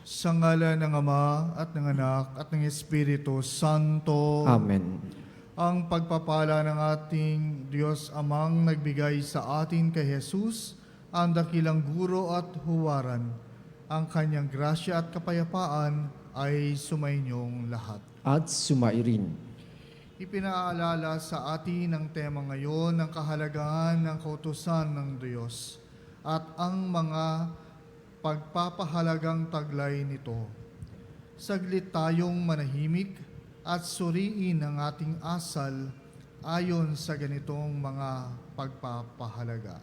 Sa ngala ng Ama at ng Anak at ng Espiritu Santo. Amen. Ang pagpapala ng ating Diyos Amang nagbigay sa atin kay Jesus, ang dakilang guro at huwaran. Ang kanyang grasya at kapayapaan ay sumainyong lahat. At sumairin. Ipinaalala sa atin ang tema ngayon ng kahalagahan ng kautusan ng Diyos at ang mga pagpapahalagang taglay nito. Saglit tayong manahimik at suriin ang ating asal ayon sa ganitong mga pagpapahalaga.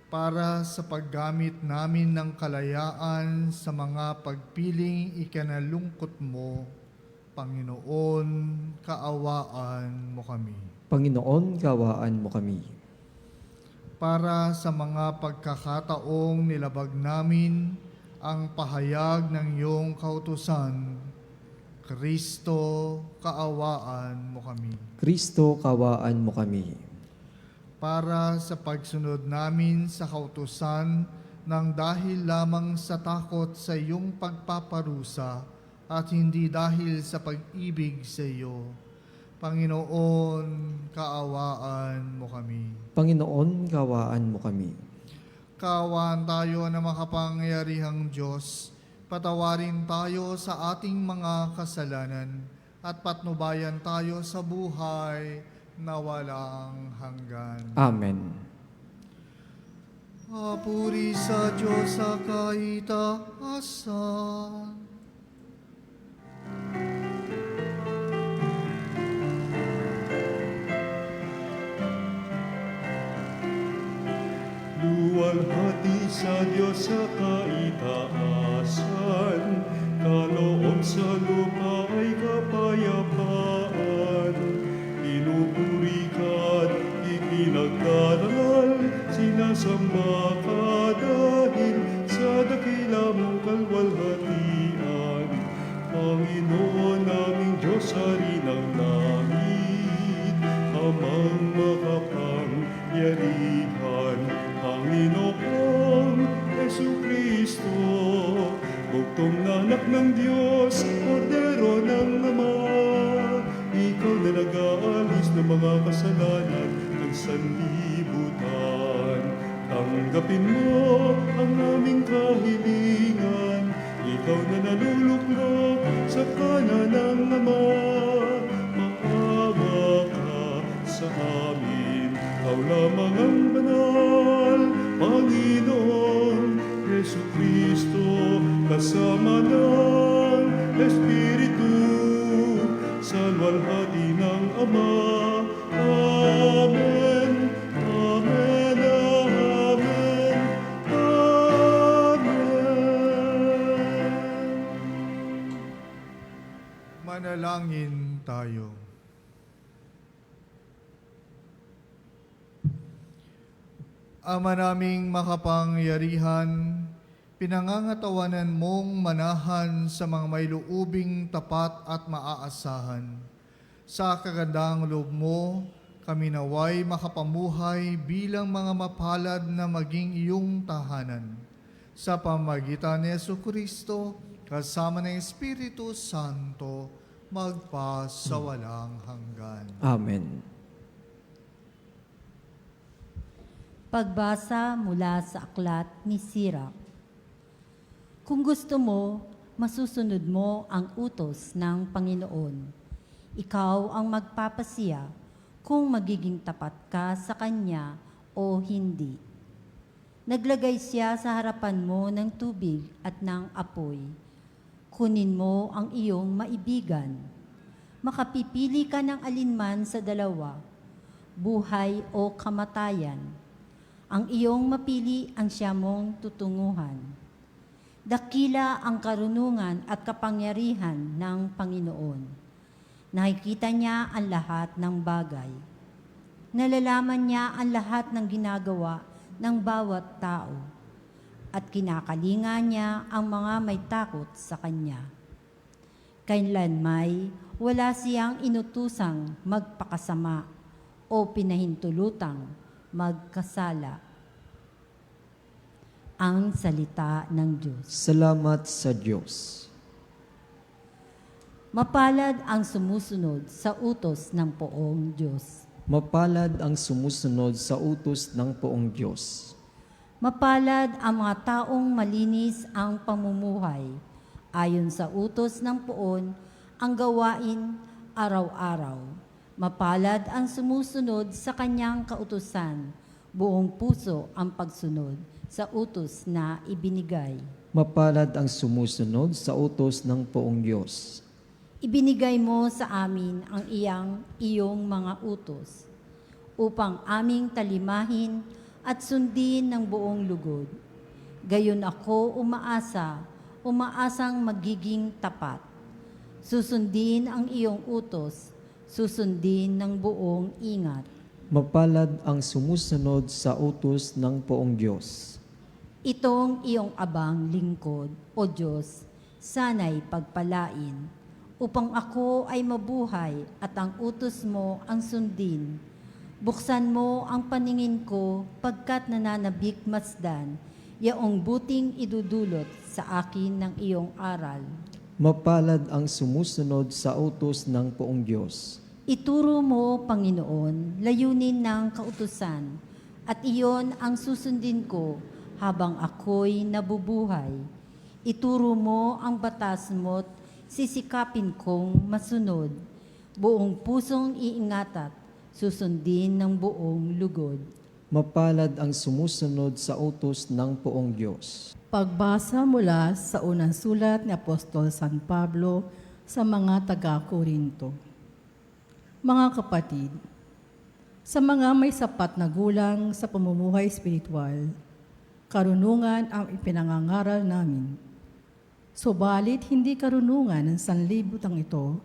Para sa paggamit namin ng kalayaan sa mga pagpiling ikinalungkot mo, Panginoon, kaawaan mo kami. Panginoon, kawaan mo kami. Para sa mga pagkakataong nilabag namin ang pahayag ng iyong kautusan, Kristo, kaawaan mo kami. Kristo, kawaan mo kami. Para sa pagsunod namin sa kautusan ng dahil lamang sa takot sa iyong pagpaparusa at hindi dahil sa pag-ibig sa iyo, Panginoon, kaawaan mo kami. Panginoon, kawaan mo kami. Kaawaan tayo na makapangyarihang Diyos, patawarin tayo sa ating mga kasalanan at patnubayan tayo sa buhay na walang hanggan. Amen. Papuri sa Diyos sa kaitaasan. Luwalhati sa Diyos sa kaitaasan, kaloob sa lupa ay kapayapaan. Pinupuri ka't ipinagdarangal, sinasamba ka dahil sa dakila mong kalwalhatian. Panginoon naming Diyos, Hari ng langit, Amang makapangyarihan, Panginoong Jesucristo, bugtong na anak ng Diyos, kordero ng Ama. Ikaw na nag-aalis ng mga kasalanan ng sanlibutan. Tanggapin mo ang aming kahilingan, ikaw na naluluklok sa kanan ng Ama. Maawa ka sa amin, ikaw lamang ang banal, Panginoon Jesucristo, kasama ng Espiritu, sa luwalhati ng Ama. Amen, Amen, Amen, Amen. Manalangin tayo. Ama naming makapangyarihan, pinangangatawanan mong manahan sa mga may luubing tapat at maaasahan. Sa kagandang loob mo, kami naway makapamuhay bilang mga mapalad na maging iyong tahanan. Sa pamagitan ni Jesucristo, kasama ng Espiritu Santo, magpa sa walang hanggan. Amen. Pagbasa mula sa aklat ni Sirach. Kung gusto mo, masusunod mo ang utos ng Panginoon. Ikaw ang magpapasiya kung magiging tapat ka sa Kanya o hindi. Naglagay siya sa harapan mo ng tubig at ng apoy. Kunin mo ang iyong maibigan. Makapipili ka ng alinman sa dalawa, buhay o kamatayan. Ang iyong mapili ang siya mong tutunguhan. Dakila ang karunungan at kapangyarihan ng Panginoon. Nakikita niya ang lahat ng bagay. Nalalaman niya ang lahat ng ginagawa ng bawat tao. At kinakalinga niya ang mga may takot sa Kanya. Kailanmay wala siyang inutusang magpakasama o o pinahintulutang magkasala. Ang salita ng Diyos. Salamat sa Diyos. Mapalad ang sumusunod sa utos ng poong Diyos. Mapalad ang sumusunod sa utos ng poong Diyos. Mapalad ang mga taong malinis ang pamumuhay. Ayon sa utos ng poon, ang gawain araw-araw. Mapalad ang sumusunod sa kanyang kautusan. Buong puso ang pagsunod sa utos na ibinigay. Mapalad ang sumusunod sa utos ng poong Diyos. Ibinigay mo sa amin ang iyong mga utos upang aming talimahin at sundin ng buong lugod. Gayon ako umaasang magiging tapat. Susundin ang iyong utos, susundin ng buong ingat. Mapalad ang sumusunod sa utos ng poong Diyos. Itong iyong abang lingkod, O Diyos, sana'y pagpalain, upang ako ay mabuhay at ang utos mo ang sundin. Buksan mo ang paningin ko pagkat nananabik masdan, yaong buting idudulot sa akin ng iyong aral. Mapalad ang sumusunod sa utos ng poong Diyos. Ituro mo, Panginoon, layunin ng kautusan, at iyon ang susundin ko habang ako'y nabubuhay. Ituro mo ang batas mo't sisikapin kong masunod. Buong pusong iingatat, susundin ng buong lugod. Mapalad ang sumusunod sa utos ng poong Diyos. Pagbasa mula sa unang sulat ni Apostol San Pablo sa mga taga-Korinto. Mga kapatid, sa mga may sapat na gulang sa pamumuhay espiritual, karunungan ang ipinangangaral namin. Subalit hindi karunungan ng sanlibutan ito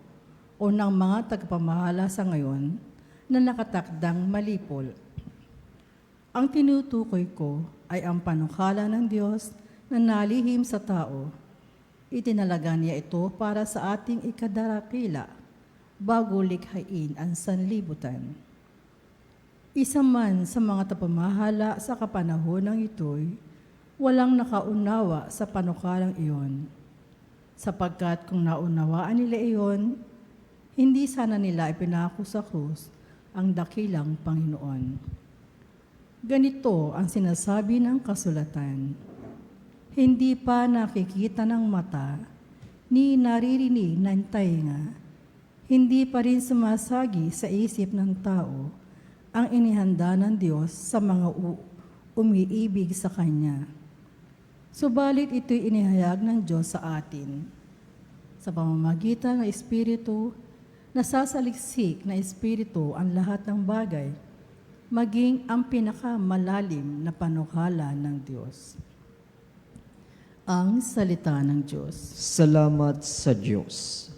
o ng mga tagapamahala sa ngayon na nakatakdang malipol. Ang tinutukoy ko ay ang panukala ng Diyos na nalihim sa tao. Itinalaga niya ito para sa ating ikadarakila bago likhain ang sanlibutan. Isa man sa mga tapamahala sa kapanahon ng ito'y walang nakaunawa sa panukalang iyon, sapagkat kung naunawaan nila iyon, hindi sana nila ipinako sa krus ang dakilang Panginoon. Ganito ang sinasabi ng kasulatan, hindi pa nakikita ng mata, ni naririnig ng tainga, hindi pa rin sumasagi sa isip ng tao ang inihanda ng Diyos sa mga umiibig sa Kanya. Subalit ito'y inihayag ng Diyos sa atin. Sa pamamagitan ng Espiritu, nasasaliksik na Espiritu ang lahat ng bagay, maging ang pinakamalalim na panukala ng Diyos. Ang salita ng Diyos. Salamat sa Diyos.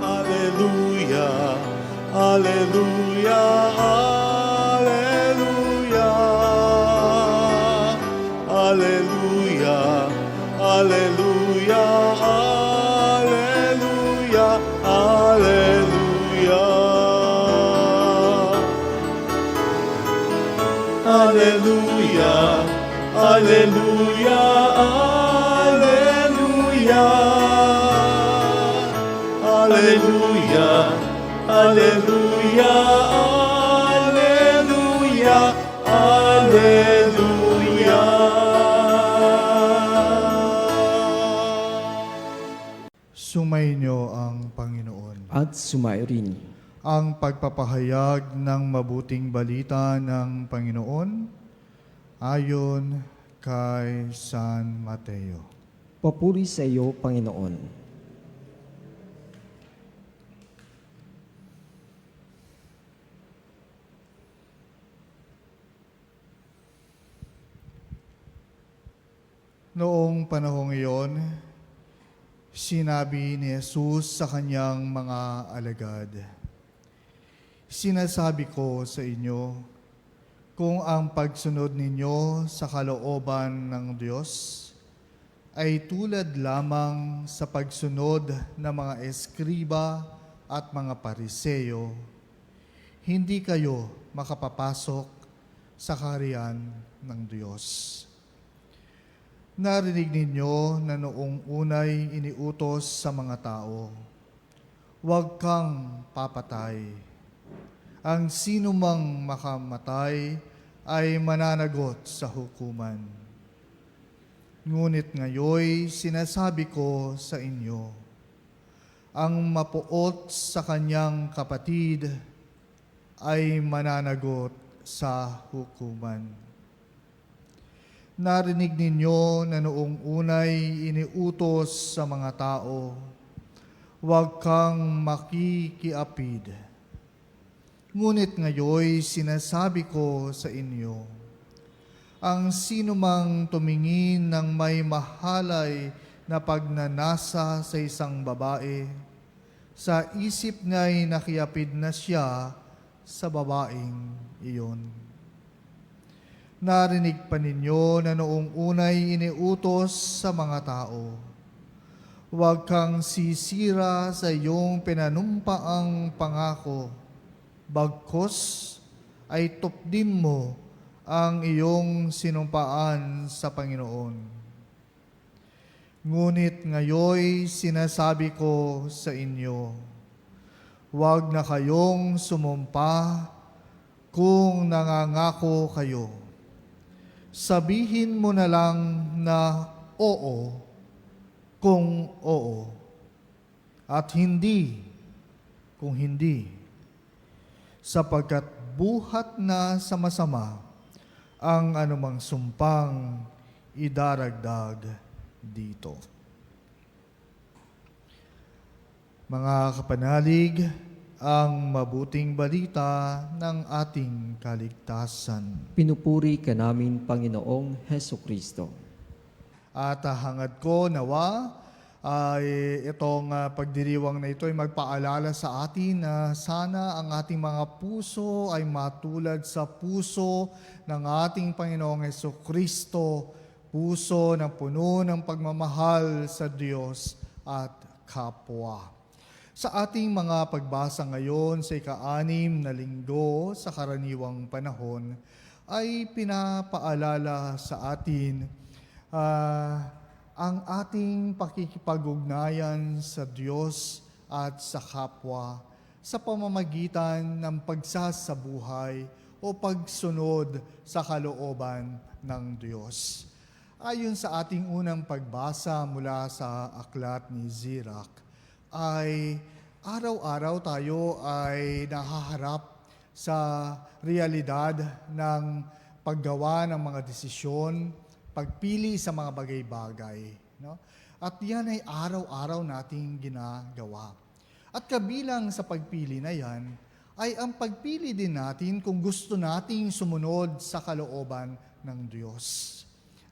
Alleluia, alleluia, alleluia, alleluia, alleluia, alleluia, alleluia. Alleluia, alleluia, alleluia, alleluia, alleluia, alleluia. Sumainyo ang Panginoon. At sumairin. Ang pagpapahayag ng mabuting balita ng Panginoon ayon kay San Mateo. Papuri sa iyo, Panginoon. Noong panahong iyon, sinabi ni Jesus sa kanyang mga alagad, "Sinasabi ko sa inyo, kung ang pagsunod ninyo sa kalooban ng Diyos ay tulad lamang sa pagsunod ng mga eskriba at mga pariseyo, hindi kayo makapapasok sa kaharian ng Diyos. Narinig ninyo na noong unay iniutos sa mga tao, huwag kang papatay. Ang sinumang makamatay ay mananagot sa hukuman. Ngunit ngayoy sinasabi ko sa inyo, ang mapuot sa kanyang kapatid ay mananagot sa hukuman. Narinig ninyo na noong unay iniutos sa mga tao, huwag kang makikiapid. Ngunit ngayoy sinasabi ko sa inyo, ang sinumang tumingin ng may mahalay na pagnanasa sa isang babae, sa isip niya'y nakiapid na siya sa babaeng iyon. Narinig pa ninyo na noong unay iniutos sa mga tao, huwag kang sisira sa iyong pinanumpaang pangako, bagkus ay tupdin mo ang iyong sinumpaan sa Panginoon. Ngunit ngayoy sinasabi ko sa inyo, huwag na kayong sumumpa kung nangangako kayo. Sabihin mo na lang na oo kung oo at hindi kung hindi, sapagkat buhat na sa masama ang anumang sumpang idaragdag dito. Mga kapanalig, ang mabuting balita ng ating kaligtasan. Pinupuri ka namin, Panginoong Heso Kristo. At hangad ko nawa ay itong pagdiriwang na ito ay magpaalala sa atin na sana ang ating mga puso ay matulad sa puso ng ating Panginoong Hesukristo, puso na puno ng pagmamahal sa Diyos at kapwa. Sa ating mga pagbasa ngayon sa ika-6 na linggo sa karaniwang panahon ay pinapaalala sa atin ang ating pakikipag-ugnayan sa Diyos at sa kapwa sa pamamagitan ng pagsasabuhay o pagsunod sa kalooban ng Diyos. Ayon sa ating unang pagbasa mula sa aklat ni Sirach, ay araw-araw tayo ay nahaharap sa realidad ng paggawa ng mga desisyon, pagpili sa mga bagay-bagay. No? At yan ay araw-araw nating ginagawa. At kabilang sa pagpili na yan, ay ang pagpili din natin kung gusto nating sumunod sa kalooban ng Diyos.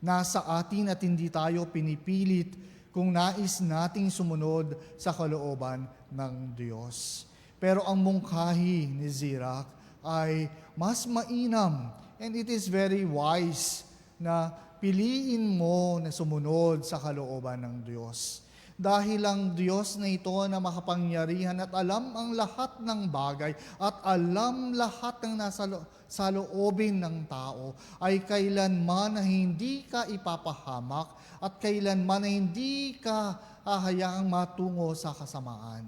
Nasa atin at hindi tayo pinipilit kung nais nating sumunod sa kalooban ng Diyos. Pero ang mungkahi ni Sirach ay mas mainam, and it is very wise na piliin mo na sumunod sa kalooban ng Diyos. Dahil ang Diyos na ito na makapangyarihan at alam ang lahat ng bagay at alam lahat ng nasa sa loobin ng tao, ay kailanman na hindi ka ipapahamak at kailanman na hindi ka hahayaang matungo sa kasamaan.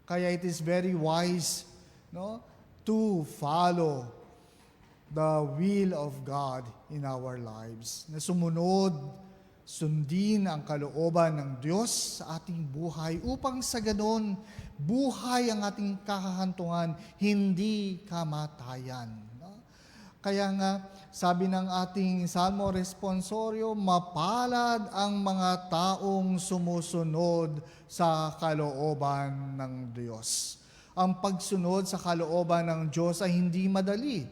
Kaya it is very wise, no, to follow the will of God in our lives. Na sumunod, sundin ang kalooban ng Diyos sa ating buhay upang sa ganon, buhay ang ating kakahantungan, hindi kamatayan. No? Kaya nga, sabi ng ating Salmo Responsorio, mapalad ang mga taong sumusunod sa kalooban ng Diyos. Ang pagsunod sa kalooban ng Diyos ay hindi madali.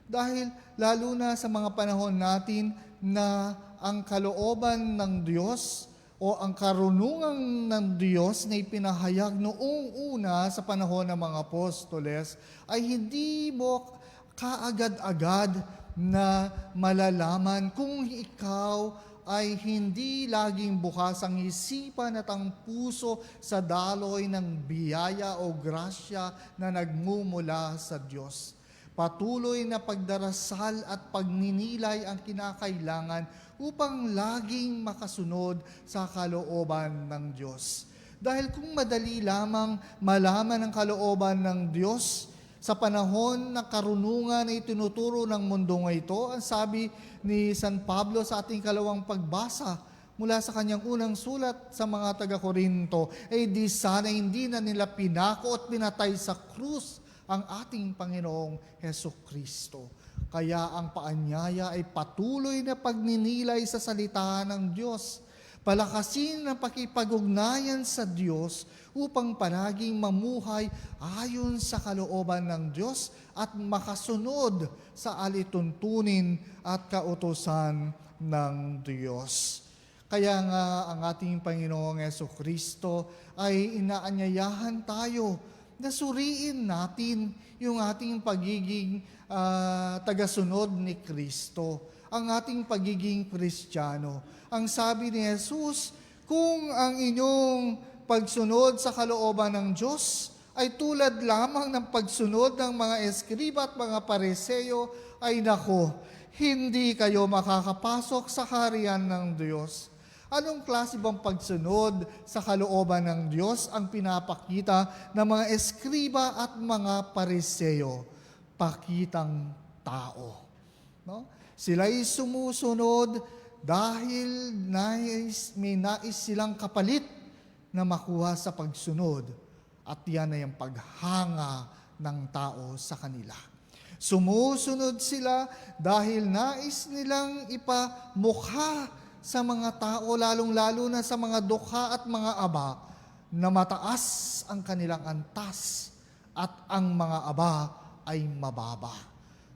Dahil lalo na sa mga panahon natin na ang kalooban ng Diyos o ang karunungan ng Diyos na ipinahayag noong una sa panahon ng mga apostoles ay hindi mo kaagad-agad na malalaman kung ikaw ay hindi laging bukas ang isipan at ang puso sa daloy ng biyaya o grasya na nagmumula sa Diyos. Patuloy na pagdarasal at pagninilay ang kinakailangan upang laging makasunod sa kalooban ng Diyos. Dahil kung madali lamang malaman ang kalooban ng Diyos, sa panahon ng karunungan na itinuturo ng mundo ito, ang sabi ni San Pablo sa ating kalawang pagbasa mula sa kanyang unang sulat sa mga taga-Korinto, di sana hindi na nila pinako at pinatay sa krus ang ating Panginoong Hesukristo. Kaya ang paanyaya ay patuloy na pagninilay sa salita ng Diyos. Palakasin ang pakipag-ugnayan sa Diyos upang palaging mamuhay ayon sa kalooban ng Diyos at makasunod sa alituntunin at kautusan ng Diyos. Kaya nga ang ating Panginoong Hesukristo ay inaanyayahan tayo na suriin natin yung ating pagiging tagasunod ni Kristo, ang ating pagiging Kristiyano. Ang sabi ni Jesus, kung ang inyong pagsunod sa kalooban ng Diyos ay tulad lamang ng pagsunod ng mga eskriba at mga pareseyo, ay nako, hindi kayo makakapasok sa kaharian ng Diyos. Anong klase bang pagsunod sa kalooban ng Diyos ang pinapakita ng mga eskriba at mga pareseyo? Pakitang tao. No? Sila'y sumusunod dahil may nais silang kapalit na makuha sa pagsunod, at yan ay ang paghanga ng tao sa kanila. Sumusunod sila dahil nais nilang ipamukha sa mga tao, lalong-lalo na sa mga dukha at mga aba, na mataas ang kanilang antas at ang mga aba ay mababa.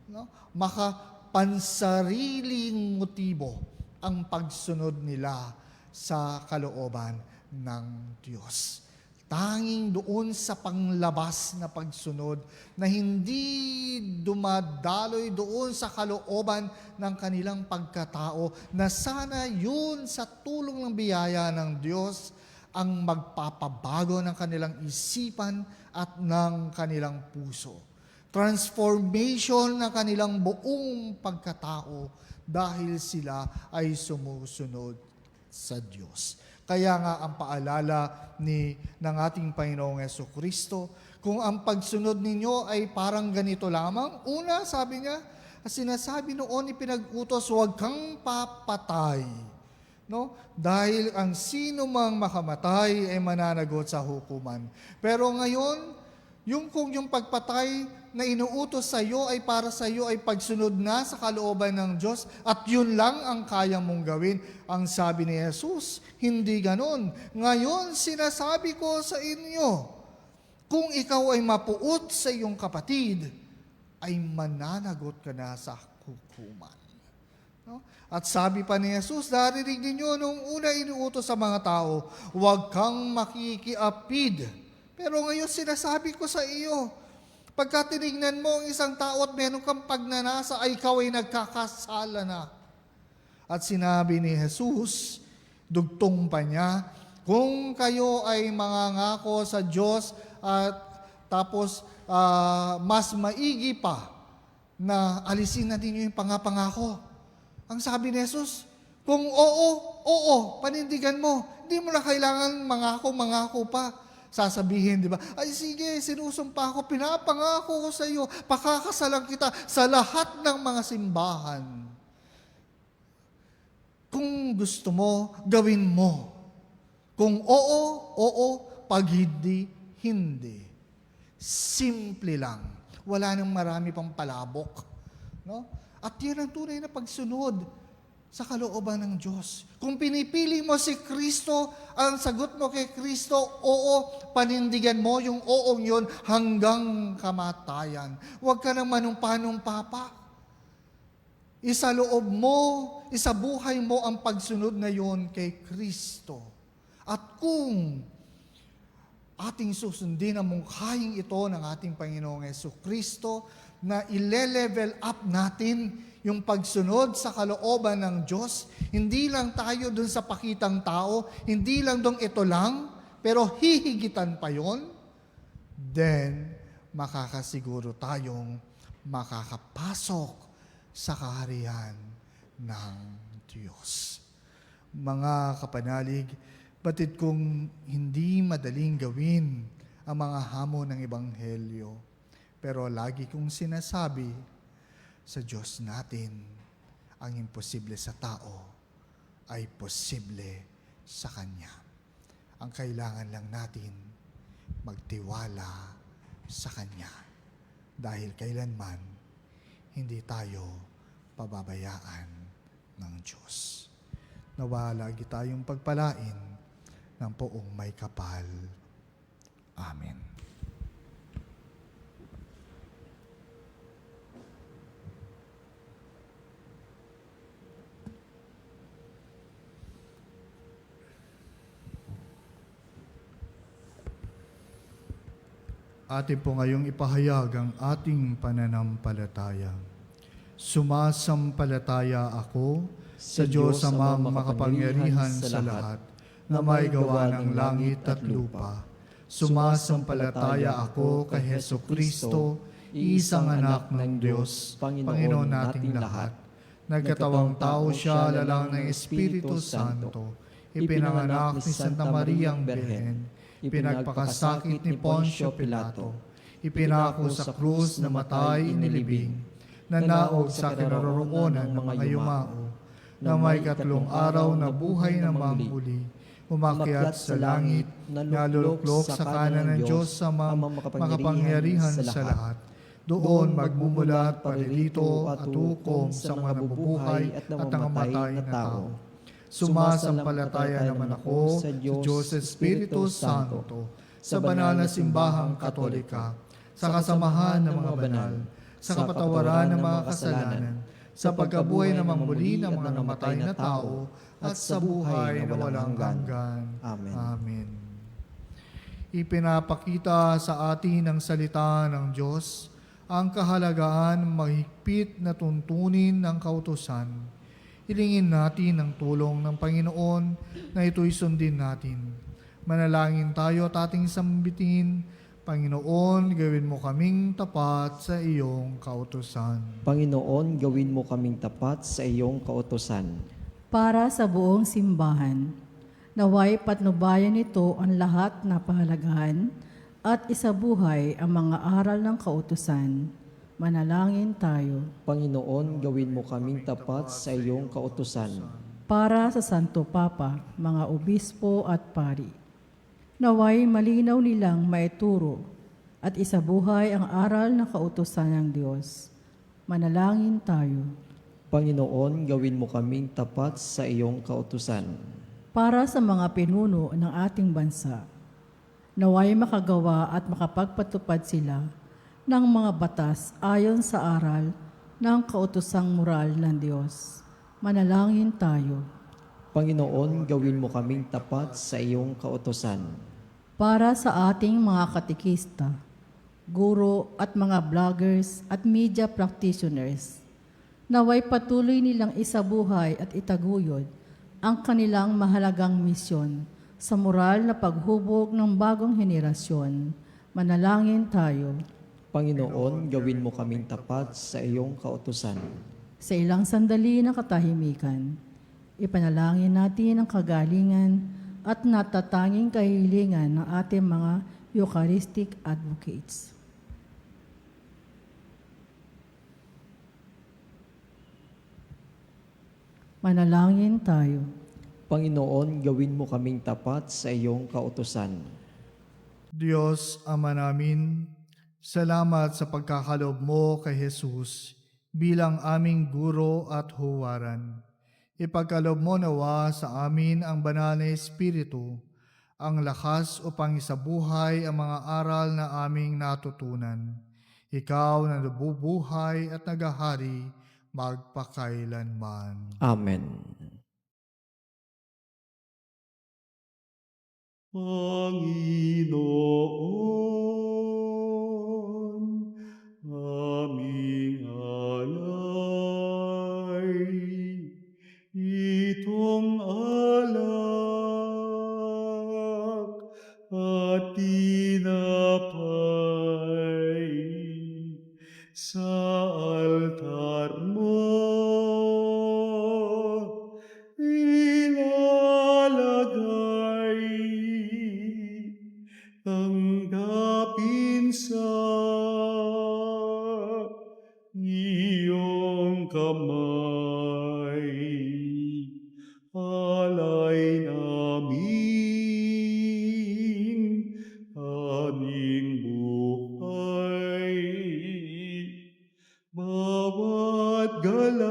No? Makapansariling motibo ang pagsunod nila sa kalooban ng Diyos. Tanging doon sa panglabas na pagsunod na hindi dumadaloy doon sa kalooban ng kanilang pagkatao, na sana yun sa tulong ng biyaya ng Diyos ang magpapabago ng kanilang isipan at ng kanilang puso. Transformation ng kanilang buong pagkatao dahil sila ay sumusunod sa Diyos. Kaya nga ang paalala ng ating Panginoong Hesukristo, kung ang pagsunod ninyo ay parang ganito lamang, una, sabi niya, sinasabi noon ipinag-utos, huwag kang papatay. No? Dahil ang sino mang makamatay ay mananagot sa hukuman. Pero ngayon, kung yung pagpatay na inuutos sa iyo ay para sa iyo ay pagsunod na sa kalooban ng Diyos at yun lang ang kaya mong gawin. Ang sabi ni Jesus, hindi ganon. Ngayon, sinasabi ko sa inyo, kung ikaw ay mapuot sa iyong kapatid, ay mananagot ka na sa hukuman. No? At sabi pa ni Jesus, darinig ninyo nung una inuutos sa mga tao, huwag kang makikiapid. Pero ngayon sinasabi ko sa iyo, pagka tinignan mo ang isang tao at meron kang pagnanasa, ay ikaw ay nagkakasala na. At sinabi ni Jesus, dugtong pa niya, kung kayo ay mangangako sa Diyos at tapos mas maigi pa na alisin natin yung pangako. Ang sabi ni Jesus, kung oo, panindigan mo. Hindi mo na kailangan mangako pa. Sasabihin, di ba? Ay sige, sinusumpa ko, pinapangako ko sa iyo, pakakasalan kita sa lahat ng mga simbahan. Kung gusto mo, gawin mo. Kung oo, pag hindi, hindi. Simple lang. Wala nang marami pang palabok. No? At yan ang tunay na pagsunod sa kalooban ng Diyos. Kung pinipili mo si Kristo, ang sagot mo kay Kristo, oo, panindigan mo yung oong yun hanggang kamatayan. Huwag ka nang manumpa-numpa pa. Isaloob mo, isabuhay mo ang pagsunod na yun kay Kristo. At kung ating susundin ang mungkahing ito ng ating Panginoong Hesukristo, na ile-level up natin yung pagsunod sa kalooban ng Diyos, hindi lang tayo dun sa pakitang tao, hindi lang dong ito lang, pero hihigitan pa yon, then makakasiguro tayong makakapasok sa kaharian ng Diyos. Mga kapanalig, batid kong hindi madaling gawin ang mga hamon ng Ebanghelyo. Pero lagi kong sinasabi, sa Diyos natin, ang imposible sa tao ay posible sa Kanya. Ang kailangan lang natin, magtiwala sa Kanya. Dahil kailanman, hindi tayo pababayaan ng Diyos. Nawa lagi tayong pagpalain ng poong may kapal. Amen. Atin po ngayong ipahayag ang ating pananampalataya. Sumasampalataya ako sa Diyos Amang makapangyarihan sa lahat, na may gawa ng langit at lupa. Sumasampalataya ako kay Hesu Kristo, isang anak ng Diyos, Panginoon nating lahat. Nagkatawang tao siya, lalang ng Espiritu Santo, ipinanganak ni Santa Mariang Birhen, ipinagpakasakit ni Poncio Pilato, ipinako sa krus na matay inilibing, nanaog sa kinaroroonan ng mga yumao, na may 3 araw na buhay na mamuli, umakyat sa langit, naluluklok sa kanan ng Diyos sa makapangyarihan sa lahat. Doon magmumulat paririto at hukom sa mga nabubuhay at nangamatay na tao. Sumasampalataya naman ako sa Diyos Espiritu Santo, sa banal na simbahang katolika, sa kasamahan ng mga banal, sa kapatawaran ng mga kasalanan, sa pagkabuhay na mamuli ng mga namatay na tao, at sa buhay na walang hanggan. Amen. Amen. Ipinapakita sa atin ng salita ng Diyos ang kahalagaan mahigpit na tuntunin ng kautusan. Hilingin natin ang tulong ng Panginoon na ito'y sundin natin. Manalangin tayo at ating sambitin, Panginoon, gawin mo kaming tapat sa iyong kautusan. Panginoon, gawin mo kaming tapat sa iyong kautusan. Para sa buong simbahan, naway patnubayan nito ang lahat na pahalagahan at isabuhay ang mga aral ng kautusan. Manalangin tayo. Panginoon, gawin mo kaming tapat sa iyong kautusan. Para sa Santo Papa, mga obispo at pari, naway malinaw nilang maituro at isabuhay ang aral ng kautusan ng Diyos. Manalangin tayo. Panginoon, gawin mo kaming tapat sa iyong kautusan. Para sa mga pinuno ng ating bansa, naway makagawa at makapagpatupad sila ng mga batas ayon sa aral ng kautusang moral ng Diyos. Manalangin tayo. Panginoon, gawin mo kaming tapat sa iyong kautusan. Para sa ating mga katikista, guro at mga vloggers at media practitioners, naway patuloy nilang isabuhay at itaguyod ang kanilang mahalagang misyon sa moral na paghubog ng bagong henerasyon. Manalangin tayo. Panginoon, gawin mo kaming tapat sa iyong kautusan. Sa ilang sandali ng katahimikan, ipanalangin natin ang kagalingan at natatanging kahilingan ng ating mga Eucharistic advocates. Manalangin tayo. Panginoon, gawin mo kaming tapat sa iyong kautusan. Diyos, Ama namin, salamat sa pagkakaloob mo kay Jesus bilang aming guro at huwaran. Ipagkaloob mo nawa sa amin ang banal na Espiritu, ang lakas upang isabuhay ang mga aral na aming natutunan. Ikaw na nabubuhay at nagahari magpakailanman. Amen. Panginoon, aming alay. itong alak at tinapay sa altar mo ilalagay, tanggapin sa iyong kamay. Alay namin aming buhay, bawat galak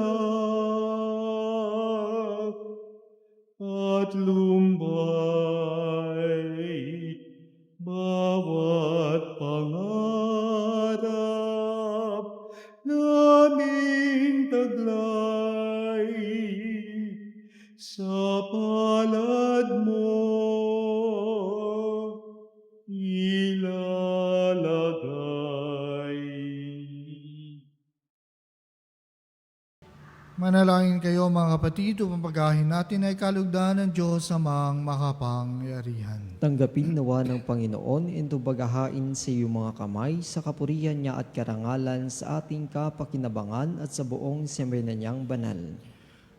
at lumbay, bawat pangarap naming taglay, sa palad mo ilalagay. Manalangin kayo mga kapatid, upang paghahin natin ay kalugdan ng Diyos amang makapangyarihan. Tanggapin nawa ng Panginoon ito bagahain sa iyong mga kamay sa kapurihan niya at karangalan sa ating kapakinabangan at sa buong semena niyang banal.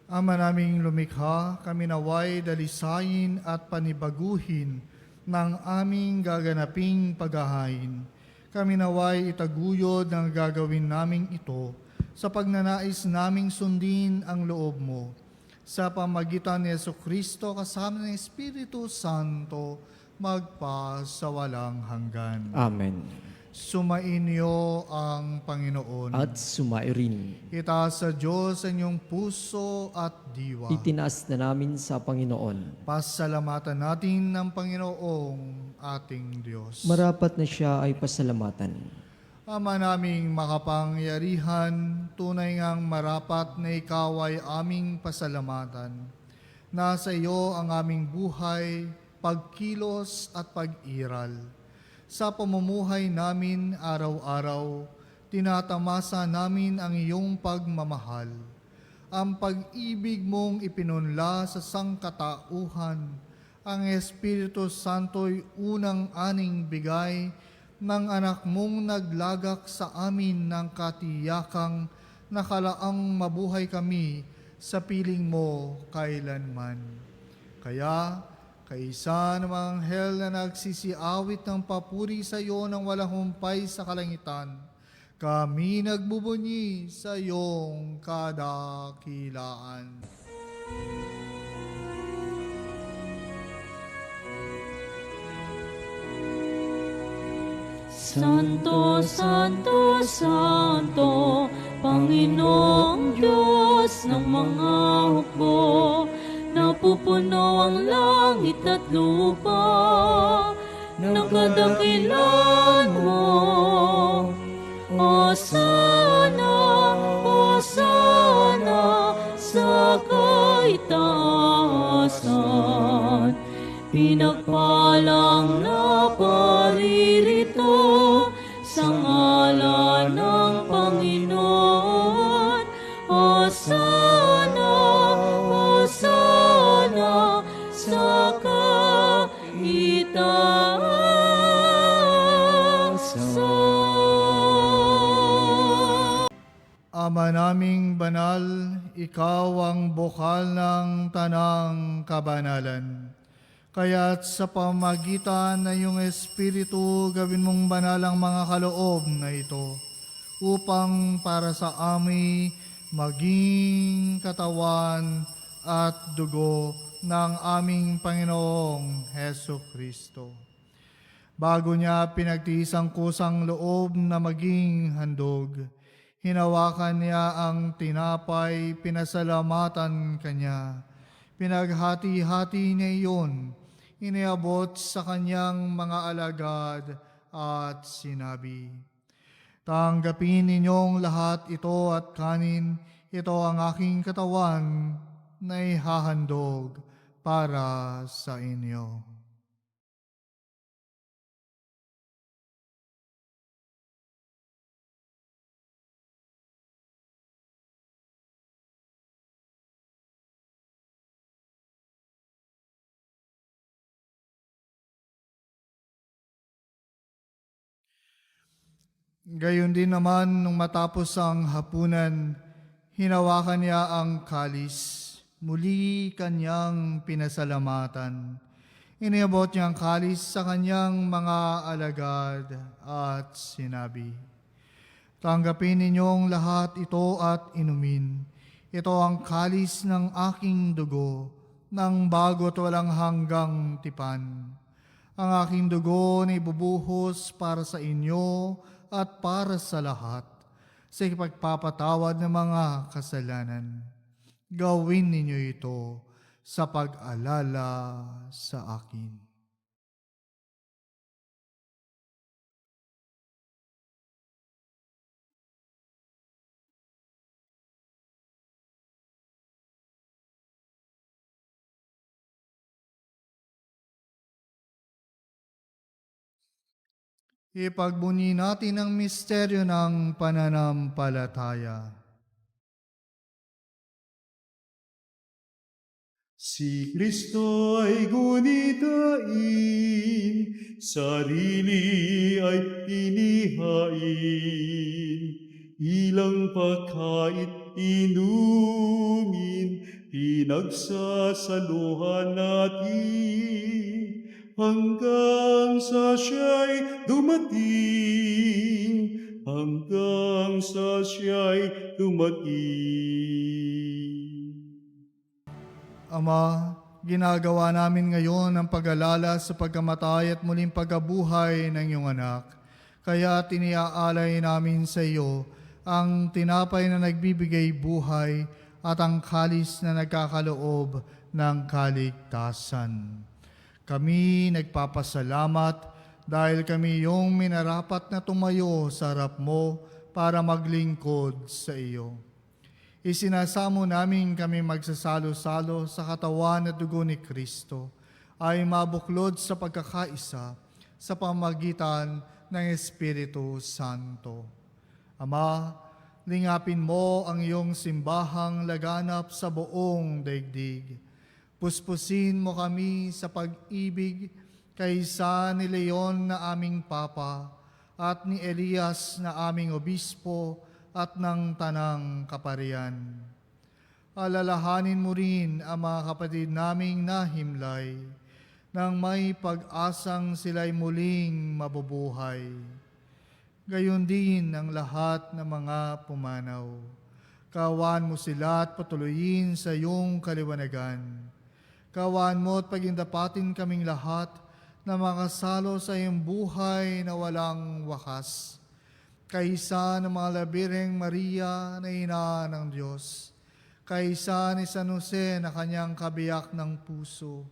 Ama naming lumikha, kami naway dalisayin at panibaguhin ng aming gaganaping paghahain. Kami naway itaguyod ng gagawin naming ito sa pagnanais naming sundin ang loob mo. Sa pamagitan ni Jesucristo kasama ng Espiritu Santo, magpasawalang hanggan. Amen. Sumainyo ang Panginoon. At sumairin. Itaas sa Diyos ang inyong puso at diwa. Itinaas na namin sa Panginoon. Pasalamatan natin ng Panginoong ating Diyos. Marapat na siya ay pasalamatan. Ama naming makapangyarihan, tunay ngang marapat na ikaw ay aming pasalamatan. Nasa iyo ang aming buhay, pagkilos at pag-iral. Sa pamumuhay namin araw-araw, tinatamasa namin ang iyong pagmamahal. Ang pag-ibig mong ipinunla sa sangkatauhan, ang Espiritu Santo'y unang aning bigay ng anak mong naglagak sa amin ng katiyakang nakalaang mabuhay kami sa piling mo kailanman. Kaya, kaisa ng mga anghel na nagsisiawit ng papuri sa iyo ng walang humpay sa kalangitan, kami nagbubunyi sa iyong kadakilaan. Santo, Santo, Santo, Panginoong Diyos ng mga hukbo, napupuno ang langit at lupa ng kadakilan mo. Hosana, Hosana sa kaitaasan, pinagpalang na paririto sa ngalan ng Panginoon. Hosana, Hosana sa kaitaasan. Ama naming banal, ikaw ang bukal ng tanang kabanalan. Kaya't sa pamagitan ng iyong Espiritu, gawin mong banal ang mga kaloob na ito, upang para sa amin maging katawan at dugo ng aming Panginoong Heso Kristo. Bago niya pinagtiis ang kusang loob na maging handog, hinawakan niya ang tinapay, pinasalamatan kanya. Pinaghati-hati niya iyon, iniabot sa kanyang mga alagad at sinabi, "Tanggapin ninyong lahat ito at kanin, ito ang aking katawan na ihahandog para sa inyo." Gayon din naman nung matapos ang hapunan, hinawakan niya ang kalis. Muli kanyang pinasalamatan. Iniabot niya ang kalis sa kanyang mga alagad at sinabi, "Tanggapin ninyong lahat ito at inumin. Ito ang kalis ng aking dugo, ng bago't walang hanggang tipan. Ang aking dugo na ibubuhos para sa inyo at para sa lahat, sa ipagpapatawad ng mga kasalanan. Gawin ninyo ito sa pag-alala sa akin." Ipagbunyi natin ang misteryo ng pananampalataya. Si Kristo ay gunitain, sarili ay pinihain, ilang pagkait inumin, pinagsasaluhan natin, hanggang sa siya'y dumating, hanggang sa siya'y dumating. Ama, ginagawa namin ngayon ang pag-alala sa pagkamatay at muling pagkabuhay ng iyong anak. Kaya tiniaalay namin sa iyo ang tinapay na nagbibigay buhay at ang kalis na nagkakaloob ng kaligtasan. Kami nagpapasalamat dahil kami iyong minarapat na tumayo sa harap mo para maglingkod sa iyo. Isinasamo namin kami magsasalo-salo sa katawan at dugo ni Kristo ay mabuklod sa pagkakaisa sa pamagitan ng Espiritu Santo. Ama, lingapin mo ang iyong simbahang laganap sa buong daigdig. Puspusin mo kami sa pag-ibig kaysa ni Leon na aming Papa at ni Elias na aming Obispo at ng Tanang Kaparian. Alalahanin mo rin ang mga kapatid naming nahimlay nang may pag-asang sila'y muling mabubuhay. Gayon din ang lahat ng mga pumanaw. Kaawaan mo sila at patuloyin sa iyong kaliwanagan. Kaawaan mo at pagindapatin kaming lahat na makasalo sa iyong buhay na walang wakas. Kaisa ng mga labireng Maria na ina ng Diyos, kaisa ni San Jose na kanyang kabiyak ng puso,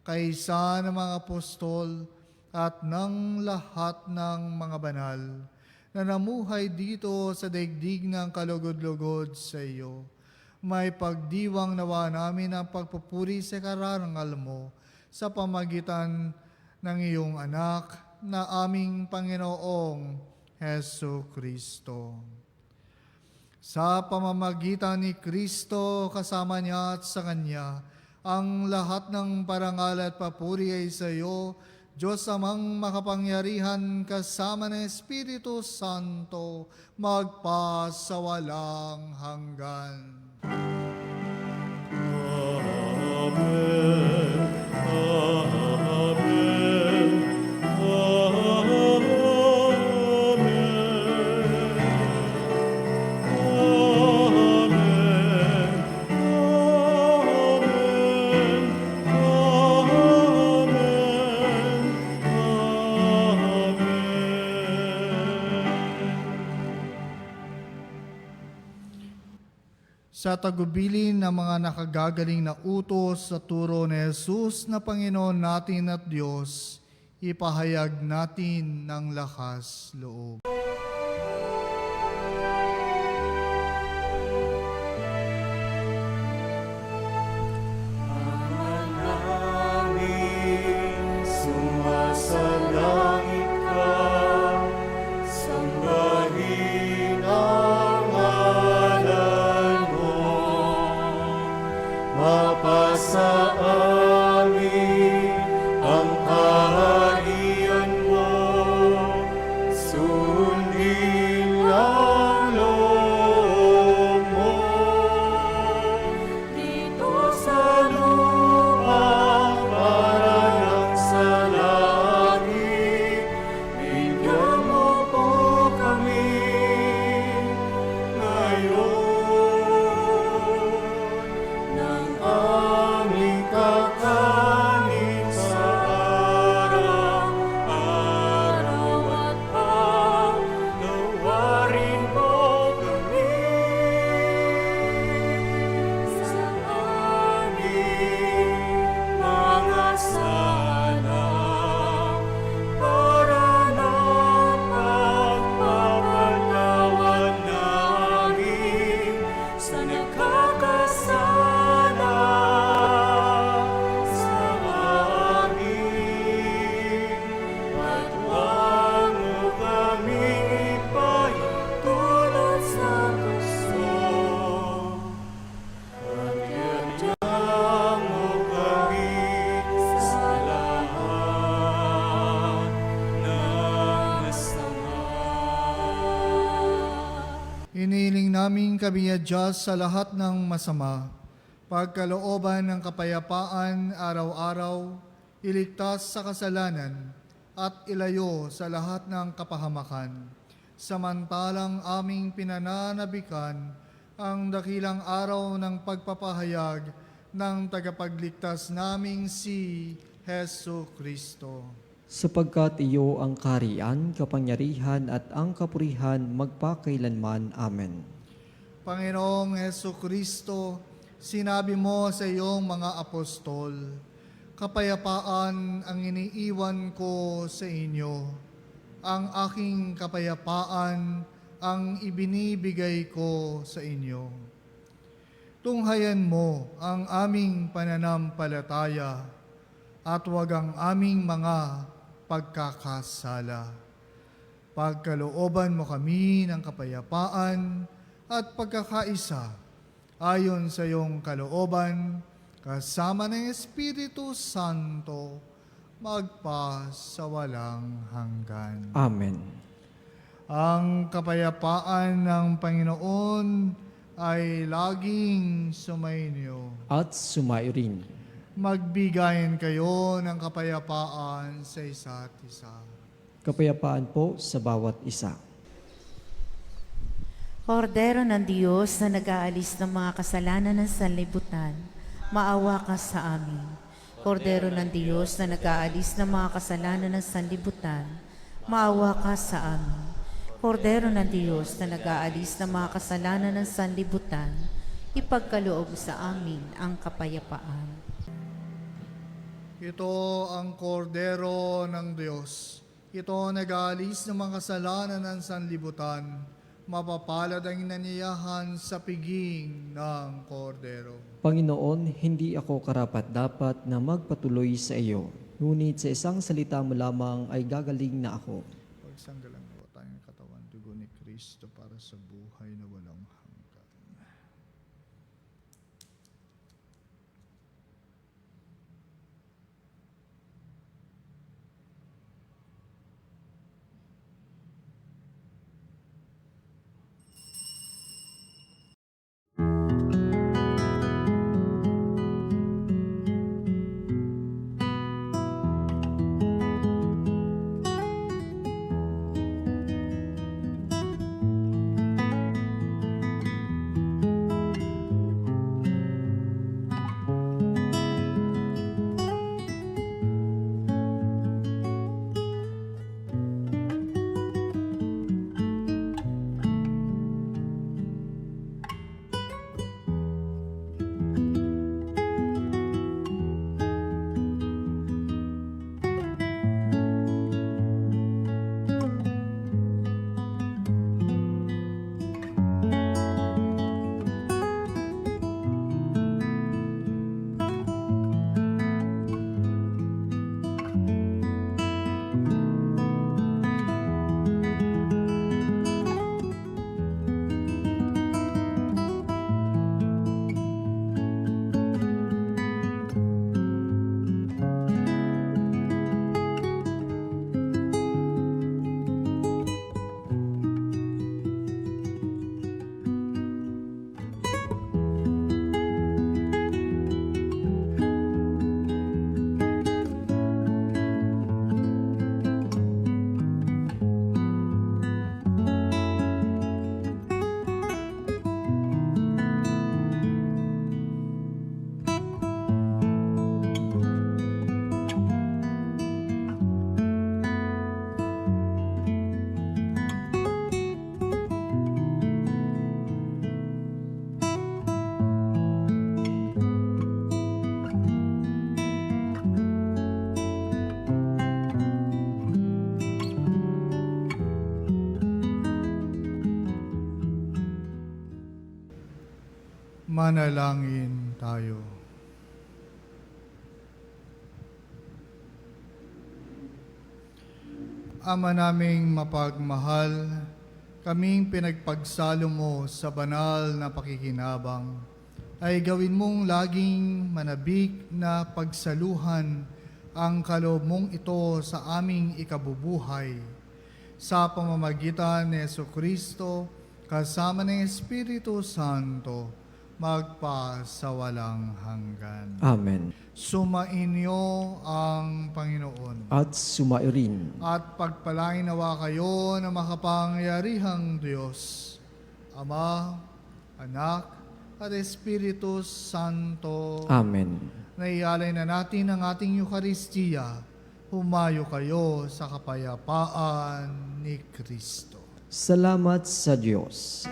kaisa ng mga apostol at ng lahat ng mga banal na namuhay dito sa daigdig ng kalugod-lugod sa iyo. May pagdiwang nawa namin ang pagpupuri sa kararangal mo sa pamagitan ng iyong anak na aming Panginoong Hesu Kristo. Sa pamamagitan ni Kristo, kasama niya at sa Kanya, ang lahat ng parangal at papuri ay sa iyo, Diyos amang makapangyarihan kasama ng Espiritu Santo, magpasawalang hanggan. Amen. Amen. Amen. Sa tagubilin ng mga nakagagaling na utos sa turo ni Jesus na Panginoon natin at Diyos, ipahayag natin ng lakas loob. Sumasalangit ka, sambahin ang ngalan mo, mapasa amin ang kaharian mo, sundin naming kabiyadya sa lahat ng masama, pagkalooban ng kapayapaan araw-araw, iligtas sa kasalanan, at ilayo sa lahat ng kapahamakan. Samantalang aming pinananabikan ang dakilang araw ng pagpapahayag ng tagapagligtas naming si Hesu Kristo. Sapagkat iyo ang kaharian, kapangyarihan at ang kapurihan magpakailanman. Amen. Panginoong Hesu Kristo, sinabi mo sa iyong mga apostol, kapayapaan ang iniiwan ko sa inyo. Ang aking kapayapaan ang ibinibigay ko sa inyo. Tunghayan mo ang aming pananampalataya at huwag ang aming mga pagkakasala. Pagkalooban mo kami ng kapayapaan at pagkakaisa ayon sa iyong kalooban, kasama ng Espiritu Santo, magpa sa walang hanggan. Amen. Ang kapayapaan ng Panginoon ay laging sumainyo. At sumayo rin. Magbigayan kayo ng kapayapaan sa isa't isa. Kapayapaan po sa bawat isa. Kordero ng Diyos na nag-aalis ng mga kasalanan ng sanlibutan, maawa ka sa amin. Kordero ng Diyos na nag-aalis ng mga kasalanan ng sanlibutan, maawa ka sa amin. Kordero ng Diyos na nag-aalis ng mga kasalanan ng sanlibutan, ipagkaloob sa amin ang kapayapaan. Ito ang kordero ng Diyos. Ito nag-aalis ng mga kasalanan ng sanlibutan. Mapapalad ang inanyayahan sa piging ng kordero. Panginoon, hindi ako karapat-dapat na magpatuloy sa iyo. Ngunit sa isang salita mo lamang ay gagaling na ako. Pagsanggalang po tayong katawan, dugo ni Kristo para sa buhay na walang hanggan. Manalangin tayo. Ama naming mapagmahal, kaming pinagpagsalo mo sa banal na pakikinabang, ay gawin mong laging manabik na pagsaluhan ang kaloob mong ito sa aming ikabubuhay. Sa pamamagitan ni Jesucristo, kasama ng Espiritu Santo, magpa sa walang hanggan. Amen. Sumainyo ang Panginoon. At sumairin. At pagpalain nawa kayo ng makapangyarihang Diyos, Ama, Anak, at Espiritu Santo. Amen. Naialay na natin ang ating Eucharistia. Humayo kayo sa kapayapaan ni Kristo. Salamat sa Diyos.